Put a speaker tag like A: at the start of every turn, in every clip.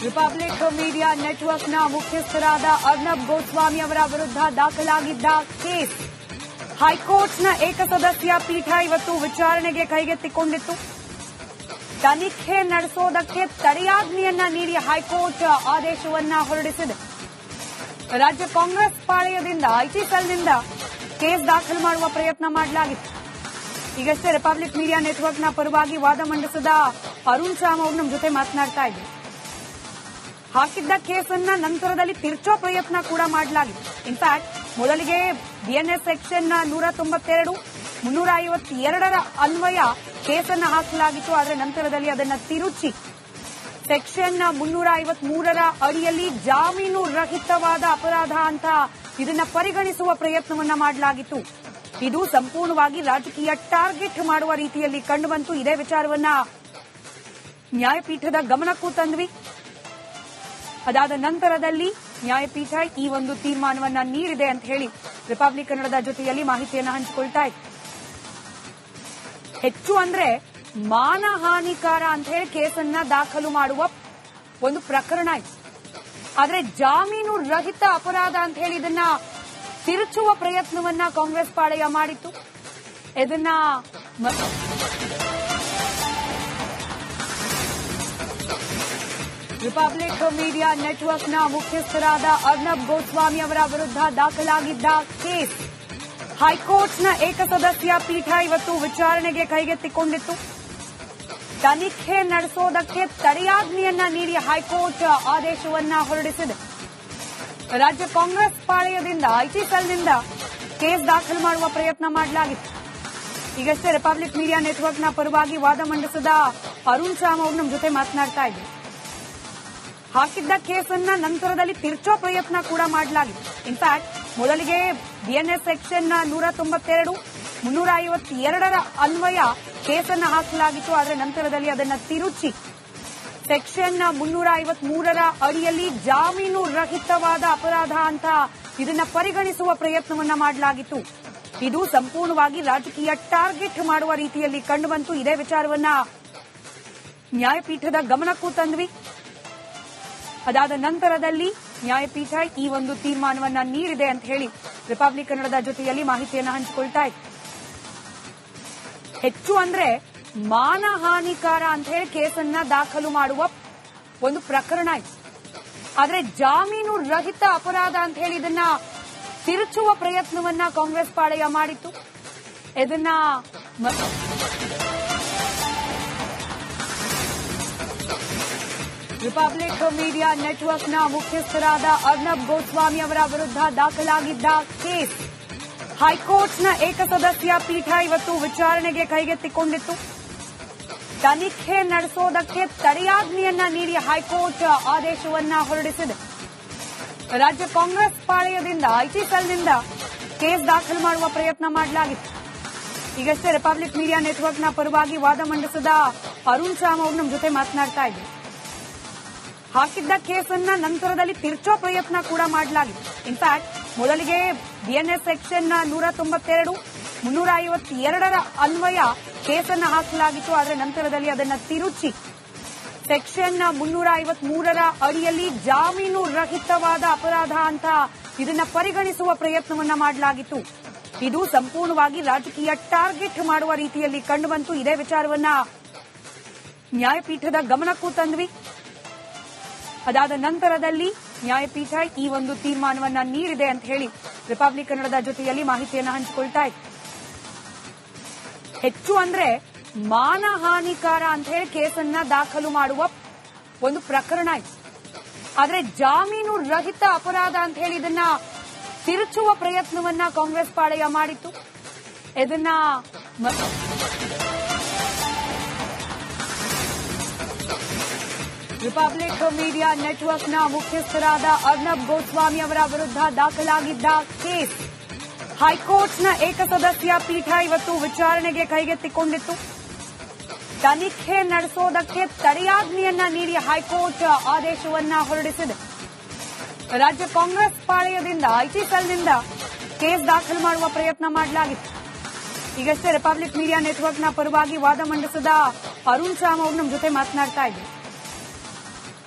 A: Republic media ನೆಟ್ವರ್ಕ್ನ ಮುಖ್ಯಸ್ಥರಾದ ಅರ್ನಬ್ ಗೋಸ್ವಾಮಿ ಅವರ ವಿರುದ್ಧ ದಾಖಲಾಗಿದ್ದ ಕೇಸ್ ಹೈಕೋರ್ಟ್ನ ಏಕಸದಸ್ಯ ಪೀಠ ಇವತ್ತು ವಿಚಾರಣೆಗೆ ಕೈಗೆತ್ತಿಕೊಂಡಿತ್ತು. ತನಿಖೆ ನಡೆಸೋದಕ್ಕೆ ತಡೆಯಾಜ್ಞೆಯನ್ನ ನೀಡಿ ಹೈಕೋರ್ಟ್ ಆದೇಶವನ್ನ ಹೊರಡಿಸಿದೆ. ರಾಜ್ಯ ಕಾಂಗ್ರೆಸ್ ಪಾಳೆಯದಿಂದ ಐಟಿ ಸೆಲ್ನಿಂದ ಕೇಸ್ ದಾಖಲು ಮಾಡುವ ಪ್ರಯತ್ನ ಮಾಡಲಾಗಿತ್ತು. ಈಗಷ್ಟೇ ರಿಪಬ್ಲಿಕ್ ಮೀಡಿಯಾ ನೆಟ್ವರ್ಕ್ನ ಪರವಾಗಿ ವಾದ ಮಂಡಿಸಿದ ಅರುಣ್ ಶಾಮ್ ಅವರು ನಮ್ಮ ಜೊತೆ ಮಾತನಾಡ್ತಾ ಇದ್ರು. ಹಾಕಿದ್ದ ಕೇಸನ್ನ ನಂತರದಲ್ಲಿ ತಿರುಚೋ ಪ್ರಯತ್ನ ಕೂಡ ಮಾಡಲಾಗಿತ್ತು. ಇನ್ಫ್ಯಾಕ್ಟ್ ಮೊದಲಿಗೆ ಬಿಎನ್ಎಸ್ ಸೆಕ್ಷನ್ 192, 352 ಅನ್ವಯ ಕೇಸನ್ನ ಹಾಕಲಾಗಿತ್ತು. ಆದರೆ ನಂತರದಲ್ಲಿ ಅದನ್ನ ತಿರುಚಿ ಸೆಕ್ಷನ್ 353 ಅಡಿಯಲ್ಲಿ ಜಾಮೀನು ರಹಿತವಾದ ಅಪರಾಧ ಅಂತ ಇದನ್ನ ಪರಿಗಣಿಸುವ ಪ್ರಯತ್ನವನ್ನ ಮಾಡಲಾಗಿತ್ತು. ಇದು ಸಂಪೂರ್ಣವಾಗಿ ರಾಜಕೀಯ ಟಾರ್ಗೆಟ್ ಮಾಡುವ ರೀತಿಯಲ್ಲಿ ಕಂಡುಬಂತು. ಇದೇ ವಿಚಾರವನ್ನ ನ್ಯಾಯಪೀಠದ ಗಮನಕ್ಕೂ ತಂದ್ವಿ. ಅದಾದ ನಂತರದಲ್ಲಿ ನ್ಯಾಯಪೀಠ ಈ ಒಂದು ತೀರ್ಮಾನವನ್ನ ನೀಡಿದೆ ಅಂತ ಹೇಳಿ ರಿಪಬ್ಲಿಕ್ ಕನ್ನಡದ ಜೊತೆಯಲ್ಲಿ ಮಾಹಿತಿಯನ್ನು ಹಂಚಿಕೊಳ್ತಾ ಇತ್ತು. ಹೆಚ್ಚು ಅಂದ್ರೆ ಮಾನಹಾನಿಕಾರ ಅಂತ ಹೇಳಿ ಕೇಸನ್ನ ದಾಖಲು ಮಾಡುವ ಒಂದು ಪ್ರಕರಣ ಇತ್ತು. ಆದ್ರೆ ಜಾಮೀನು ರಹಿತ ಅಪರಾಧ ಅಂತ ಹೇಳಿ ಇದನ್ನ ತಿರುಚುವ ಪ್ರಯತ್ನವನ್ನ ಕಾಂಗ್ರೆಸ್ ಪಾಳೆಯ ಮಾಡಿತ್ತು. ಇದನ್ನ ರಿಪಬ್ಲಿಕ್ ಮೀಡಿಯಾ ನೆಟ್ವರ್ಕ್ನ ಮುಖ್ಯಸ್ಥರಾದ ಅರ್ನಬ್ ಗೋಸ್ವಾಮಿ ಅವರ ವಿರುದ್ಧ ದಾಖಲಾಗಿದ್ದ ಕೇಸ್ ಹೈಕೋರ್ಟ್ನ ಏಕಸದಸ್ಯ ಪೀಠ ಇವತ್ತು ವಿಚಾರಣೆಗೆ ಕೈಗೆತ್ತಿಕೊಂಡಿತ್ತು. ತನಿಖೆ ನಡೆಸೋದಕ್ಕೆ ತಡೆಯಾಜ್ಞೆಯನ್ನ ನೀಡಿ ಹೈಕೋರ್ಟ್ ಆದೇಶವನ್ನ ಹೊರಡಿಸಿದೆ. ರಾಜ್ಯ ಕಾಂಗ್ರೆಸ್ ಪಾಳೆಯದಿಂದ ಐಟಿ ಸೆಲ್ನಿಂದ ಕೇಸ್ ದಾಖಲು ಮಾಡುವ ಪ್ರಯತ್ನ ಮಾಡಲಾಗಿತ್ತು. ಈಗಷ್ಟೇ ರಿಪಬ್ಲಿಕ್ ಮೀಡಿಯಾ ನೆಟ್ವರ್ಕ್ನ ಪರವಾಗಿ ವಾದ ಮಂಡಿಸಿದ ಅರುಣ್ ಶಾಮ್ ಅವರು ನಮ್ಮ ಜೊತೆ ಮಾತನಾಡ್ತಾ ಇದ್ರು. ಹಾಕಿದ್ದ ಕೇಸನ್ನ ನಂತರದಲ್ಲಿ ತಿರುಚೋ ಪ್ರಯತ್ನ ಕೂಡ ಮಾಡಲಾಗಿತ್ತು. ಇನ್ಫ್ಯಾಕ್ಟ್ ಮೊದಲಿಗೆ ಬಿಎನ್ಎಸ್ ಸೆಕ್ಷನ್ 192, 352 ಅನ್ವಯ ಕೇಸನ್ನ ಹಾಕಲಾಗಿತ್ತು. ಆದರೆ ನಂತರದಲ್ಲಿ ಅದನ್ನ ತಿರುಚಿ ಸೆಕ್ಷನ್ 353 ಅಡಿಯಲ್ಲಿ ಜಾಮೀನು ರಹಿತವಾದ ಅಪರಾಧ ಅಂತ ಇದನ್ನ ಪರಿಗಣಿಸುವ ಪ್ರಯತ್ನವನ್ನ ಮಾಡಲಾಗಿತ್ತು. ಇದು ಸಂಪೂರ್ಣವಾಗಿ ರಾಜಕೀಯ ಟಾರ್ಗೆಟ್ ಮಾಡುವ ರೀತಿಯಲ್ಲಿ ಕಂಡುಬಂತು. ಇದೇ ವಿಚಾರವನ್ನ ನ್ಯಾಯಪೀಠದ ಗಮನಕ್ಕೂ ತಂದ್ವಿ. ಅದಾದ ನಂತರದಲ್ಲಿ ನ್ಯಾಯಪೀಠ ಈ ಒಂದು ತೀರ್ಮಾನವನ್ನ ನೀಡಿದೆ ಅಂತ ಹೇಳಿ ರಿಪಬ್ಲಿಕ್ ಕನ್ನಡದ ಜೊತೆಯಲ್ಲಿ ಮಾಹಿತಿಯನ್ನು ಹಂಚಿಕೊಳ್ತಾ ಇತ್ತು. ಹೆಚ್ಚು ಅಂದ್ರೆ ಮಾನಹಾನಿಕಾರ ಅಂತ ಹೇಳಿ ಕೇಸನ್ನ ದಾಖಲು ಮಾಡುವ ಒಂದು ಪ್ರಕರಣ ಇತ್ತು. ಆದ್ರೆ ಜಾಮೀನು ರಹಿತ ಅಪರಾಧ ಅಂತ ಹೇಳಿ ಇದನ್ನ ತಿರುಚುವ ಪ್ರಯತ್ನವನ್ನ ಕಾಂಗ್ರೆಸ್ ಪಾಳೆಯ ಮಾಡಿತ್ತು. ಇದನ್ನ ರಿಪಬ್ಲಿಕ್ ಮೀಡಿಯಾ ನೆಟ್ವರ್ಕ್ನ ಮುಖ್ಯಸ್ಥರಾದ ಅರ್ನಬ್ ಗೋಸ್ವಾಮಿ ಅವರ ವಿರುದ್ಧ ದಾಖಲಾಗಿದ್ದ ಕೇಸ್ ಹೈಕೋರ್ಟ್ನ ಏಕಸದಸ್ಯ ಪೀಠ ಇವತ್ತು ವಿಚಾರಣೆಗೆ ಕೈಗೆತ್ತಿಕೊಂಡಿತ್ತು. ತನಿಖೆ ನಡೆಸೋದಕ್ಕೆ ತಡೆಯಾಜ್ಞೆಯನ್ನ ನೀಡಿ ಹೈಕೋರ್ಟ್ ಆದೇಶವನ್ನ ಹೊರಡಿಸಿದೆ. ರಾಜ್ಯ ಕಾಂಗ್ರೆಸ್ ಪಾಳೆಯದಿಂದ ಐಟಿ ಸೆಲ್ನಿಂದ ಕೇಸ್ ದಾಖಲು ಮಾಡುವ ಪ್ರಯತ್ನ ಮಾಡಲಾಗಿತ್ತು. ಈಗಷ್ಟೇ ರಿಪಬ್ಲಿಕ್ ಮೀಡಿಯಾ ನೆಟ್ವರ್ಕ್ನ ಪರವಾಗಿ ವಾದ ಮಂಡಿಸಿದ ಅರುಣ್ ಶಾಮ್ ಅವರು ನಮ್ಮ ಜೊತೆ ಮಾತನಾಡ್ತಾ ಇದ್ರು. ಹಾಕಿದ್ದ ಕೇಸನ್ನ ನಂತರದಲ್ಲಿ ತಿರುಚೋ ಪ್ರಯತ್ನ ಕೂಡ ಮಾಡಲಾಗಿತ್ತು. ಇನ್ಫ್ಯಾಕ್ಟ್ ಮೊದಲಿಗೆ ಬಿಎನ್ಎಸ್ ಸೆಕ್ಷನ್ 192, 352 ಅನ್ವಯ ಕೇಸನ್ನ ಹಾಕಲಾಗಿತ್ತು. ಆದರೆ ನಂತರದಲ್ಲಿ ಅದನ್ನ ತಿರುಚಿ ಸೆಕ್ಷನ್ 353 ಅಡಿಯಲ್ಲಿ ಜಾಮೀನು ರಹಿತವಾದ ಅಪರಾಧ ಅಂತ ಇದನ್ನ ಪರಿಗಣಿಸುವ ಪ್ರಯತ್ನವನ್ನ ಮಾಡಲಾಗಿತ್ತು. ಇದು ಸಂಪೂರ್ಣವಾಗಿ ರಾಜಕೀಯ ಟಾರ್ಗೆಟ್ ಮಾಡುವ ರೀತಿಯಲ್ಲಿ ಕಂಡುಬಂತು. ಇದೇ ವಿಚಾರವನ್ನ ನ್ಯಾಯಪೀಠದ ಗಮನಕ್ಕೂ ತಂದ್ವಿ. ಅದಾದ ನಂತರದಲ್ಲಿ ನ್ಯಾಯಪೀಠ ಈ ಒಂದು ತೀರ್ಮಾನವನ್ನ ನೀಡಿದೆ ಅಂತ ಹೇಳಿ ರಿಪಬ್ಲಿಕ್ ಕನ್ನಡದ ಜೊತೆಯಲ್ಲಿ ಮಾಹಿತಿಯನ್ನು ಹಂಚಿಕೊಳ್ತಾ ಇತ್ತು. ಹೆಚ್ಚು ಅಂದ್ರೆ ಮಾನಹಾನಿಕಾರ ಅಂತ ಹೇಳಿ ಕೇಸನ್ನ ದಾಖಲು ಮಾಡುವ ಒಂದು ಪ್ರಕರಣ ಇತ್ತು. ಆದ್ರೆ ಜಾಮೀನು ರಹಿತ ಅಪರಾಧ ಅಂತ ಹೇಳಿ ಇದನ್ನ ತಿರುಚುವ ಪ್ರಯತ್ನವನ್ನ ಕಾಂಗ್ರೆಸ್ ಪಾಳೆಯ ಮಾಡಿತ್ತು. ಇದನ್ನ ರಿಪಬ್ಲಿಕ್ ಮೀಡಿಯಾ ನೆಟ್ವರ್ಕ್ನ ಮುಖ್ಯಸ್ಥರಾದ ಅರ್ನಬ್ ಗೋಸ್ವಾಮಿ ಅವರ ವಿರುದ್ಧ ದಾಖಲಾಗಿದ್ದ ಕೇಸ್ ಹೈಕೋರ್ಟ್ನ ಏಕಸದಸ್ಯ ಪೀಠ ಇವತ್ತು ವಿಚಾರಣೆಗೆ ಕೈಗೆತ್ತಿಕೊಂಡಿತ್ತು. ತನಿಖೆ ನಡೆಸೋದಕ್ಕೆ ತಡೆಯಾಜ್ಞೆಯನ್ನ ನೀಡಿ ಹೈಕೋರ್ಟ್ ಆದೇಶವನ್ನ ಹೊರಡಿಸಿದೆ. ರಾಜ್ಯ ಕಾಂಗ್ರೆಸ್ ಪಾಳೆಯದಿಂದ ಐಟಿ ಸೆಲ್ನಿಂದ ಕೇಸ್ ದಾಖಲು ಮಾಡುವ ಪ್ರಯತ್ನ ಮಾಡಲಾಗಿತ್ತು. ಈಗಷ್ಟೇ ರಿಪಬ್ಲಿಕ್ ಮೀಡಿಯಾ ನೆಟ್ವರ್ಕ್ನ ಪರವಾಗಿ ವಾದ ಮಂಡಿಸಿದ ಅರುಣ್ ಶಾಮ್ ಅವರು ನಮ್ಮ ಜೊತೆ ಮಾತನಾಡ್ತಾ ಇದ್ರು.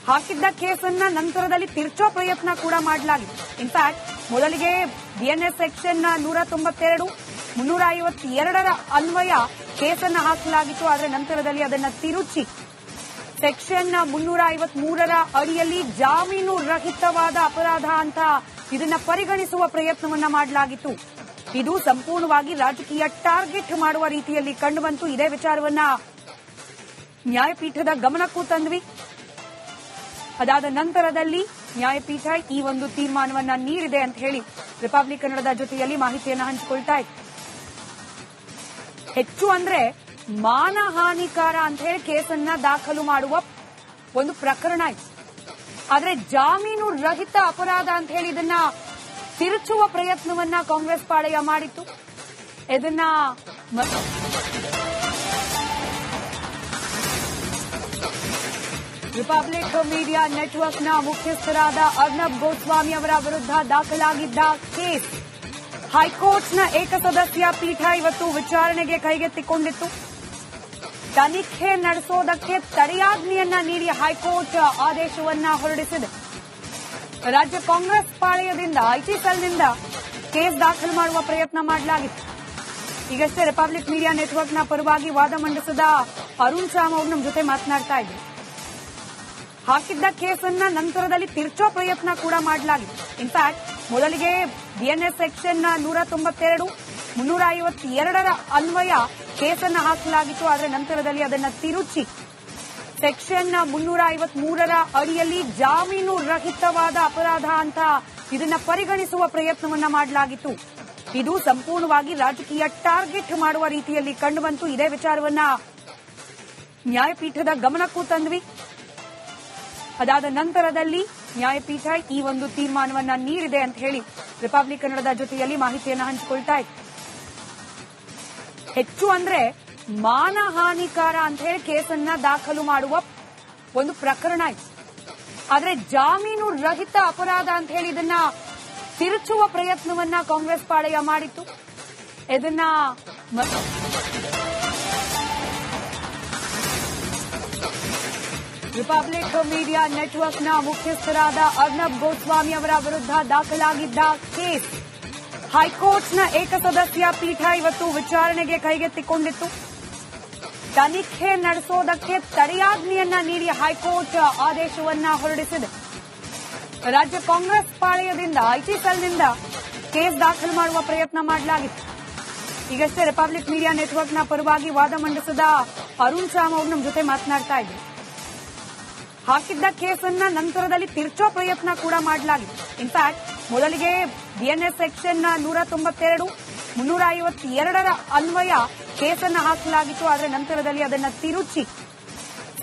A: ಹಾಕಿದ್ದ ಕೇಸನ್ನ ನಂತರದಲ್ಲಿ ತಿರುಚೋ ಪ್ರಯತ್ನ ಕೂಡ ಮಾಡಲಾಗಿದೆ. ಇನ್ಫ್ಯಾಕ್ಟ್ ಮೊದಲಿಗೆ ಬಿಎನ್ಎಸ್ ಸೆಕ್ಷನ್ 192, 352 ಅನ್ವಯ ಕೇಸನ್ನ ಹಾಕಲಾಗಿತ್ತು. ಆದರೆ ನಂತರದಲ್ಲಿ ಅದನ್ನ ತಿರುಚಿ ಸೆಕ್ಷನ್ 353 ಅಡಿಯಲ್ಲಿ ಜಾಮೀನು ರಹಿತವಾದ ಅಪರಾಧ ಅಂತ ಇದನ್ನ ಪರಿಗಣಿಸುವ ಪ್ರಯತ್ನವನ್ನ ಮಾಡಲಾಗಿತ್ತು. ಇದು ಸಂಪೂರ್ಣವಾಗಿ ರಾಜಕೀಯ ಟಾರ್ಗೆಟ್ ಮಾಡುವ ರೀತಿಯಲ್ಲಿ ಕಂಡುಬಂತು. ಇದೇ ವಿಚಾರವನ್ನ ನ್ಯಾಯಪೀಠದ ಗಮನಕ್ಕೂ ತಂದ್ವಿ. ಅದಾದ ನಂತರದಲ್ಲಿ ನ್ಯಾಯಪೀಠ ಈ ಒಂದು ತೀರ್ಮಾನವನ್ನ ನೀಡಿದೆ ಅಂತ ಹೇಳಿ ರಿಪಬ್ಲಿಕ್ ಕನ್ನಡದ ಜೊತೆಯಲ್ಲಿ ಮಾಹಿತಿಯನ್ನು ಹಂಚಿಕೊಳ್ತಾ ಇದೆ. ಹೆಚ್ಚು ಅಂದ್ರೆ ಮಾನಹಾನಿಕಾರ ಅಂತ ಹೇಳಿ ಕೇಸನ್ನ ದಾಖಲು ಮಾಡುವ ಒಂದು ಪ್ರಕರಣ ಇದೆ. ಆದ್ರೆ ಜಾಮೀನು ರಹಿತ ಅಪರಾಧ ಅಂತ ಹೇಳಿ ಇದನ್ನ ತಿರುಚುವ ಪ್ರಯತ್ನವನ್ನ ಕಾಂಗ್ರೆಸ್ ಪಾಳೆಯ ಮಾಡಿತ್ತು. ಇದನ್ನ ರಿಪಬ್ಲಿಕ್ ಮೀಡಿಯಾ ನೆಟ್ವರ್ಕ್ನ ಮುಖ್ಯಸ್ಥರಾದ ಅರ್ನಬ್ ಗೋಸ್ವಾಮಿ ಅವರ ವಿರುದ್ಧ ದಾಖಲಾಗಿದ್ದ ಕೇಸ್ ಹೈಕೋರ್ಟ್ನ ಏಕಸದಸ್ಯ ಪೀಠ ಇವತ್ತು ವಿಚಾರಣೆಗೆ ಕೈಗೆತ್ತಿಕೊಂಡಿತ್ತು. ತನಿಖೆ ನಡೆಸೋದಕ್ಕೆ ತಡೆಯಾಜ್ಞೆಯನ್ನ ನೀಡಿ ಹೈಕೋರ್ಟ್ ಆದೇಶವನ್ನ ಹೊರಡಿಸಿದೆ. ರಾಜ್ಯ ಕಾಂಗ್ರೆಸ್ ಪಾಳೆಯದಿಂದ ಐಟಿ ಸೆಲ್ನಿಂದ ಕೇಸ್ ದಾಖಲು ಮಾಡುವ ಪ್ರಯತ್ನ ಮಾಡಲಾಗಿತ್ತು. ಈಗಷ್ಟೇ ರಿಪಬ್ಲಿಕ್ ಮೀಡಿಯಾ ನೆಟ್ವರ್ಕ್ನ ಪರವಾಗಿ ವಾದ ಮಂಡಿಸಿದ ಅರುಣ್ ಶಾಮ್ ಅವರು ನಮ್ಮ ಜೊತೆ ಮಾತನಾಡ್ತಾ ಇದ್ರು. ಹಾಕಿದ್ದ ಕೇಸನ್ನ ನಂತರದಲ್ಲಿ ತಿರುಚೋ ಪ್ರಯತ್ನ ಕೂಡ ಮಾಡಲಾಗಿತ್ತು. ಇನ್ಫ್ಯಾಕ್ಟ್ ಮೊದಲಿಗೆ ಬಿಎನ್ಎಸ್ ಸೆಕ್ಷನ್ 192, 352 ಅನ್ವಯ ಕೇಸನ್ನ ಹಾಕಲಾಗಿತ್ತು. ಆದರೆ ನಂತರದಲ್ಲಿ ಅದನ್ನ ತಿರುಚಿ ಸೆಕ್ಷನ್ 353 ಅಡಿಯಲ್ಲಿ ಜಾಮೀನು ರಹಿತವಾದ ಅಪರಾಧ ಅಂತ ಇದನ್ನ ಪರಿಗಣಿಸುವ ಪ್ರಯತ್ನವನ್ನ ಮಾಡಲಾಗಿತ್ತು. ಇದು ಸಂಪೂರ್ಣವಾಗಿ ರಾಜಕೀಯ ಟಾರ್ಗೆಟ್ ಮಾಡುವ ರೀತಿಯಲ್ಲಿ ಕಂಡುಬಂತು. ಇದೇ ವಿಚಾರವನ್ನ ನ್ಯಾಯಪೀಠದ ಗಮನಕ್ಕೂ ತಂದ್ವಿ. ಅದಾದ ನಂತರದಲ್ಲಿ ನ್ಯಾಯಪೀಠ ಈ ಒಂದು ತೀರ್ಮಾನವನ್ನ ನೀಡಿದೆ ಅಂತ ಹೇಳಿ ರಿಪಬ್ಲಿಕ್ ಕನ್ನಡದ ಜೊತೆಯಲ್ಲಿ ಮಾಹಿತಿಯನ್ನು ಹಂಚಿಕೊಳ್ತಾ ಇದೆ. ಹೆಚ್ಚು ಅಂದ್ರೆ ಮಾನಹಾನಿಕಾರ ಅಂತ ಹೇಳಿ ಕೇಸನ್ನ ದಾಖಲು ಮಾಡುವ ಒಂದು ಪ್ರಕರಣ ಇದೆ. ಆದ್ರೆ ಜಾಮೀನು ರಹಿತ ಅಪರಾಧ ಅಂತ ಹೇಳಿ ಇದನ್ನ ತಿರುಚುವ ಪ್ರಯತ್ನವನ್ನ ಕಾಂಗ್ರೆಸ್ ಪಾಳೆಯ ಮಾಡಿತ್ತು. ಇದನ್ನ ರಿಪಬ್ಲಿಕ್ ಮೀಡಿಯಾ ನೆಟ್ವರ್ಕ್ನ ಮುಖ್ಯಸ್ಥರಾದ ಅರ್ನಬ್ ಗೋಸ್ವಾಮಿ ಅವರ ವಿರುದ್ಧ ದಾಖಲಾಗಿದ್ದ ಕೇಸ್ ಹೈಕೋರ್ಟ್ನ ಏಕಸದಸ್ಯ ಪೀಠ ಇವತ್ತು ವಿಚಾರಣೆಗೆ ಕೈಗೆತ್ತಿಕೊಂಡಿತ್ತು. ತನಿಖೆ ನಡೆಸೋದಕ್ಕೆ ತಡೆಯಾಜ್ಞೆಯನ್ನ ನೀಡಿ ಹೈಕೋರ್ಟ್ ಆದೇಶವನ್ನ ಹೊರಡಿಸಿದೆ. ರಾಜ್ಯ ಕಾಂಗ್ರೆಸ್ ಪಾಳೆಯದಿಂದ ಐಟಿ ಸೆಲ್ನಿಂದ ಕೇಸ್ ದಾಖಲು ಮಾಡುವ ಪ್ರಯತ್ನ ಮಾಡಲಾಗಿತ್ತು. ಈಗಷ್ಟೇ ರಿಪಬ್ಲಿಕ್ ಮೀಡಿಯಾ ನೆಟ್ವರ್ಕ್ನ ಪರವಾಗಿ ವಾದ ಮಂಡಿಸಿದ ಅರುಣ್ ಶಾಮ್ ಅವರು ನಮ್ಮ ಜೊತೆ ಮಾತನಾಡ್ತಾ ಇದ್ರು. ಹಾಕಿದ್ದ ಕೇಸನ್ನ ನಂತರದಲ್ಲಿ ತಿರುಚೋ ಪ್ರಯತ್ನ ಕೂಡ ಮಾಡಲಾಗಿತ್ತು. ಇನ್ಫ್ಯಾಕ್ಟ್ ಮೊದಲಿಗೆ ಬಿಎನ್ಎಸ್ ಸೆಕ್ಷನ್ 192, 352 ಅನ್ವಯ ಕೇಸನ್ನ ಹಾಕಲಾಗಿತ್ತು. ಆದರೆ ನಂತರದಲ್ಲಿ ಅದನ್ನ ತಿರುಚಿ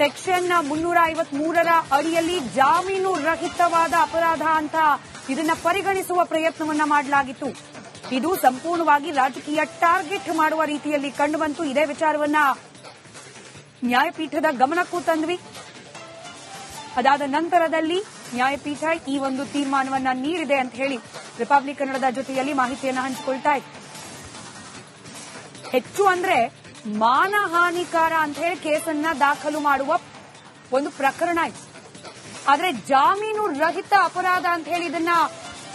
A: ಸೆಕ್ಷನ್ 353 ಅಡಿಯಲ್ಲಿ ಜಾಮೀನು ರಹಿತವಾದ ಅಪರಾಧ ಅಂತ ಇದನ್ನ ಪರಿಗಣಿಸುವ ಪ್ರಯತ್ನವನ್ನ ಮಾಡಲಾಗಿತ್ತು. ಇದು ಸಂಪೂರ್ಣವಾಗಿ ರಾಜಕೀಯ ಟಾರ್ಗೆಟ್ ಮಾಡುವ ರೀತಿಯಲ್ಲಿ ಕಂಡುಬಂತು. ಇದೇ ವಿಚಾರವನ್ನ ನ್ಯಾಯಪೀಠದ ಗಮನಕ್ಕೂ ತಂದ್ವಿ. ಅದಾದ ನಂತರದಲ್ಲಿ ನ್ಯಾಯಪೀಠ ಈ ಒಂದು ತೀರ್ಮಾನವನ್ನ ನೀಡಿದೆ ಅಂತ ಹೇಳಿ ರಿಪಬ್ಲಿಕ್ ಕನ್ನಡದ ಜೊತೆಯಲ್ಲಿ ಮಾಹಿತಿಯನ್ನು ಹಂಚಿಕೊಳ್ತಾ ಇದೆ. ಹೆಚ್ಚು ಅಂದ್ರೆ ಮಾನಹಾನಿಕಾರ ಅಂತ ಹೇಳಿ ಕೇಸನ್ನ ದಾಖಲು ಮಾಡುವ ಒಂದು ಪ್ರಕರಣ ಇದೆ. ಆದ್ರೆ ಜಾಮೀನು ರಹಿತ ಅಪರಾಧ ಅಂತ ಹೇಳಿ ಇದನ್ನ